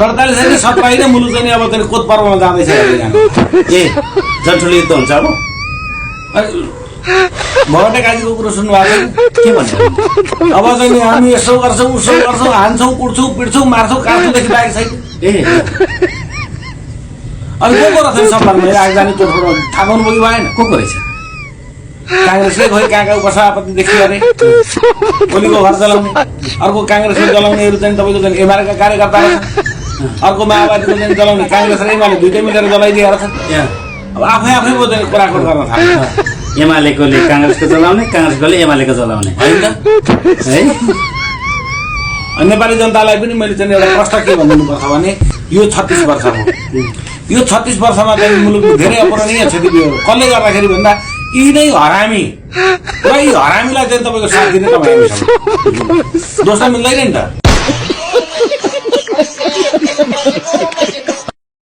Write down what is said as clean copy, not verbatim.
47 17 नै मुलुक चाहिँ अब चाहिँ कोत पर्वमा जाँदैछ ए जनठुलो युद्ध हुन्छ अब भगटे काजीको कुरो सुन्नु भएको के भन्नु अब चाहिँ हामी यसो गर्छौँ उसो गर्छौँ हान्छौँ कुट्छौँ पिट्छौँ मार्छौँ काट्छौँदेखि बाहेक छैन ए अनि को रहेछ सम्मान मेरो राजधानी तोडफोड थाहा पाउनु पुग्यो भएन को रहेछ काङ्ग्रेसले खोइ कहाँ उपसभापति देखियो अरे भोलिको घर चलाउने अर्को काङ्ग्रेसले चलाउनेहरू चाहिँ तपाईँको चाहिँ एमालेका कार्यकर्ता रहेछ अर्को माओवादीको चाहिँ चलाउने काङ्ग्रेस र एमाले दुइटै मिलेर चलाइदिएर छ अब आफै आफै चाहिँ कुराकोट गर्न थाल्छ एमालेकोले काङ्ग्रेसको चलाउने काङ्ग्रेसकोले एमालेको चलाउने होइन त है नेपाली जनतालाई पनि मैले चाहिँ एउटा प्रश्न के भनिदिनुपर्छ भने यो 36 वर्ष हो यो 36 वर्षमा चाहिँ मुलुकको धेरै अपूरणीय क्षति भयो कसले गर्दाखेरि भन्दा यी नै हरामी र यी हरामीलाई चाहिँ तपाईँको साथ दिने तपाईँ दोस्रो मिल्दैन नि त